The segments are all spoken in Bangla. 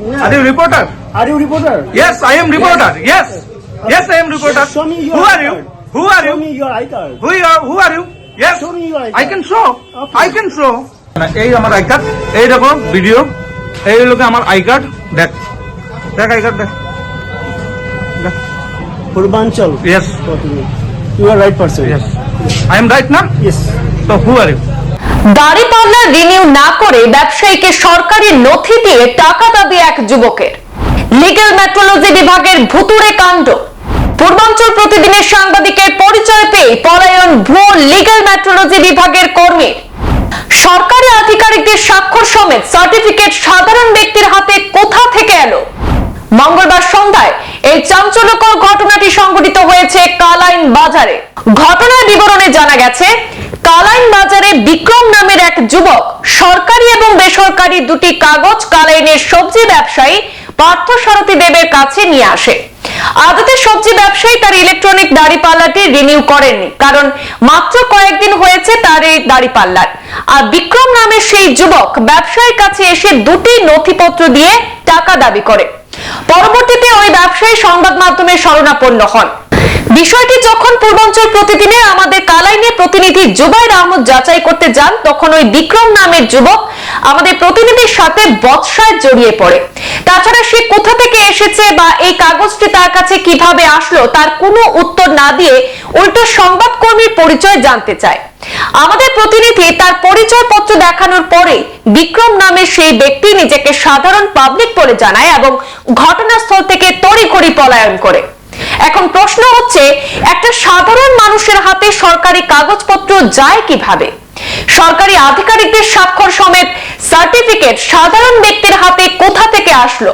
Are you reporter? Are you reporter? Yes, I am reporter. Yes. Yes, I am reporter. Show me your Who are ID you? card. Who are Show you? me your ID card. Who are you? Yes. Show me your ID I card. can show. Okay. I can show. এই আমার আই কার্ড, এই দেখো ভিডিও, এই লোকে আমার আই কার্ড, দেখ দেখ আই কার্ড দেখ। Purbanchal. Yes. You are right person. Yes. I am right না? Yes. So who are you? দাড়িপাল্লা রিনিউ না করে ব্যবসায়ীকে সরকারি নথি দিয়ে টাকা দাবি এক যুবকের। লিগ্যাল মেট্রোলজি বিভাগের ভুতুড়ে কাণ্ড। পূর্বাঞ্চল প্রতিদিনের সাংবাদিকের পরিচয় পেয়ে পলায়ন ভুয়ো লিগ্যাল মেট্রোলজি বিভাগের কর্মী। সরকারি আধিকারিকদের স্বাক্ষর সমেত সার্টিফিকেট সাধারণ ব্যক্তির হাতে কোথা থেকে এলো? মঙ্গলবার সন্ধ্যায় এই চাঞ্চল্যকর ঘটনাটি সংঘটিত হয়েছে কালাইন বাজারে। ঘটনার বিবরণে জানা গেছে, কালাইন বাজারে বিক্রম নামের এক যুবক সরকারি এবং বেসরকারি দুটি কাগজ কালাইনের সবজি ব্যবসায়ী পার্থসারথী দেবের কাছে নিয়ে আসে। আদতে সবজি ব্যবসায়ী তার ইলেকট্রনিক দাড়িপাল্লাটি রিনিউ করেননি, কারণ মাত্র কয়েকদিন হয়েছে তার এই দাড়িপাল্লার। আর বিক্রম নামের সেই যুবক ব্যবসায়ীর কাছে এসে দুটি নথিপত্র দিয়ে টাকা দাবি করে। পরবর্তীতে ওই ব্যবসায়ী সংবাদ মাধ্যমের শরণাপন্ন হন। বিষয়টি যখন পূর্বাঞ্চল প্রতিদিনে আমাদের কালাইনের প্রতিনিধি জুবাইর আহমদ যাচাই করতে যান, তখন ওই বিক্রম নামের যুবক আমাদের প্রতিনিধির সাথে বচসায় জড়িয়ে পড়ে। তাছাড়া সে কোথা থেকে এসেছে বা এই কাগজটি তার কাছে কিভাবে আসলো তার কোনো উত্তর না দিয়ে উল্টো সংবাদকর্মীর পরিচয় জানতে চায়। আমাদের প্রতিনিধি তার পরিচয় পত্র দেখানোর পরে বিক্রম নামের সেই ব্যক্তি নিজেকে সাধারণ পাবলিক বলে জানায় এবং ঘটনাস্থল থেকে তড়িঘড়ি পলায়ন করে। এখন প্রশ্ন হচ্ছে, একটা সাধারণ মানুষের হাতে সরকারি কাগজপত্র যায় কিভাবে? সরকারি আধিকারিকদের স্বাক্ষর সমেত সার্টিফিকেট সাধারণ ব্যক্তির হাতে কোথা থেকে আসলো?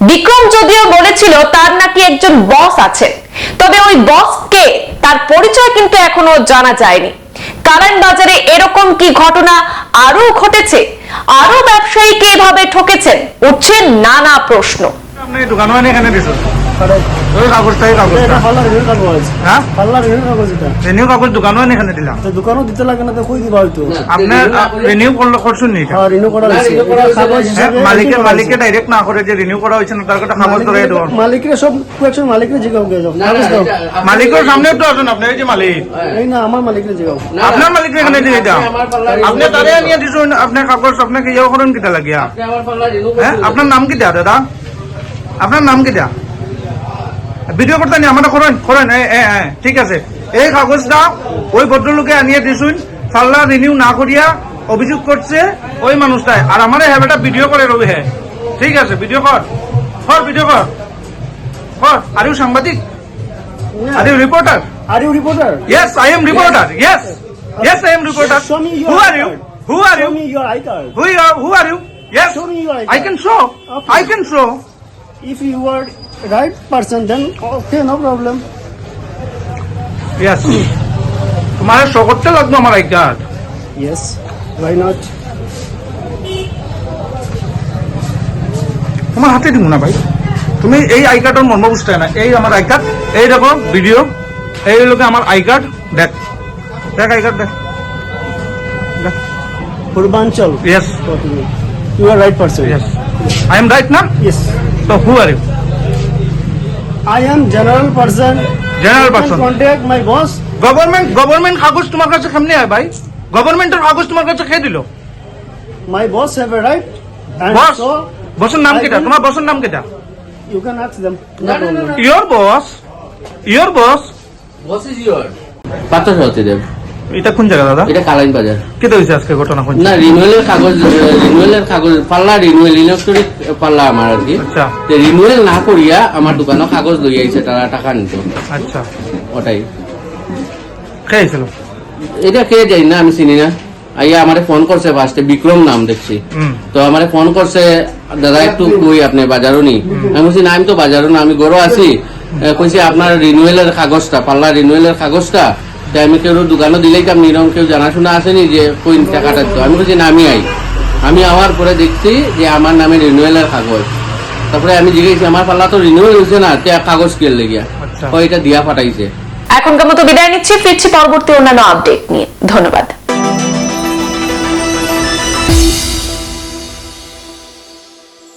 বিক্রম যদিও বলেছিল তার নাকি একজন বস আছেন, তবে ওই বস কে তার পরিচয় কিন্তু এখনো জানা যায়নি। কালাইন বাজারে এরকম কি ঘটনা আরো ঘটেছে? আরো ব্যবসায়ীকে এভাবে ঠকেছেন? উঠছে নানা প্রশ্ন। আপনি দোকান মানে এখানে দিছো ওই কাগজটা, এই কাগজটা এটা পাল্লা রিনিউ কাগজ। হ্যাঁ, পাল্লা রিনিউ কাগজ এটা। রিনিউ কাগজ দোকান মানে এখানে দিলাম। তো দোকানও দিতে লাগে না, তো কই দিবা হয়তো। আপনি রিনিউ করছেন নি? হ্যাঁ, রিনিউ করা হয়েছে। কাগজ হিসাবে মালিকে ডাইরেক্ট না করে যে রিনিউ করা হয়েছে না, তার একটা কাগজ ধরে দেব। মালিকরে সব কোয়েকশন মালিকরে জিগাও গে যাও। কাগজ দাও। মালিকের সামনে তো আছেন আপনি, এই যে মালিক। এই না, আমার মালিকরে জিগাও। আপনার মালিকরে এখানে দিয়ে দাও। আপনি তারে নিয়ে দিছেন, আপনার কাগজ আপনাকে ইয়ে করেন কিটা লাগিয়া? হ্যাঁ, আপনার নাম কি দেয়া দাদা? আপনার নাম কি দেয়া? ভিডিও করতে নি আমরা করেন করেন। ঠিক আছে, এই কাগজটা ওই ভদ্রলোকে আনিয়ে দিছুন, পাল্লা রিনিউ না করিয়া অভিযোগ করছে ওই মানুষটাই। আর আমার হ্যাঁ ভিডিও করে রবি। হ্যাঁ ঠিক আছে, ভিডিও কর ভিডিও কর। আর ইউ সাংবাদিক? Are you reporter? Are you reporter? Yes, I am reporter. Yes, I am reporter. Show me your Who are ID you? card. Who are Show you? me your ID card. Who are you? Yes, Show me your ID I card. can show. Okay. I can show. If you are right person, then okay, no problem. Yes. तुम्हारे शो करते लगता हमारा I card. Yes, why not? তোমার হাতে দিব না ভাই, তুমি এই আই কার্ডের মর্ম বুঝতে না। এই আমার আই কার্ড, এই দেখো ভিডিও, এই লোকে আমার আই কার্ড, দেখ দেখ আই কার্ড দেখ। Purbanchal. Yes, You are right person. yes. I am right না? Yes. So who are you? I am general person. General You can person. contact my boss. Government কাগজ তোমার কাছে কেমনে হয় ভাই? গভর্নমেন্টের কাগজ তোমার কাছে খেয়ে দিল। My boss have a right. And boss, so বসের নাম I কেটা? will- তোমার বসের নাম কেটা? you can ask them. No problem. Your boss. What is your? Parthasarathi দেব। এটা কোন জায়গা দাদা? এটা কালাইন বাজার। কি তো হয়েছে আজকে ঘটনা? কোন না, রিনুয়েলের কাগজ পাল্লা, রিনুয়েল ইলেকট্রনিক পাল্লা আমার আর কি। আচ্ছা রিনুয়েল না করিয়া আমার দোকানে কাগজ লই আইছে, তারা টাকা নিত। আচ্ছা, ওটাই খেয়েছিল। এটা কে যাই না, আমি চিনি না। আইয়া আমারে ফোন করছে ফার্স্টে, বিক্রম নাম দেখছি। তো আমারে ফোন করছে, দাদা একটু কই আপনি বাজারও নি? আমি বলছি না, আমি তো বাজারও না, আমি গরো আছি। কইছি আপনার রিনুয়েলের কাগজটা, পাল্লা রিনুয়েলের কাগজটা। আমি কেউ দোকানও দিলেই কাম নিরম, কেউ জানাশোনা আসেনি যে কই টাকাটা তো। আমি বলছি না, আমি আওয়ার পরে দেখছি যে আমার নামে রিনুয়েলের কাগজ। তারপরে আমি জিজ্ঞেস, আমার পাল্লা তো রিনুয়েল হয়েছে না, কাগজ কে লেগিয়া? এটা দিয়া ফাটাইছে। এখনকার মতো বিদায় নিচ্ছি, ফিরছি পরবর্তী অন্যান্য আপডেট নিয়ে। ধন্যবাদ।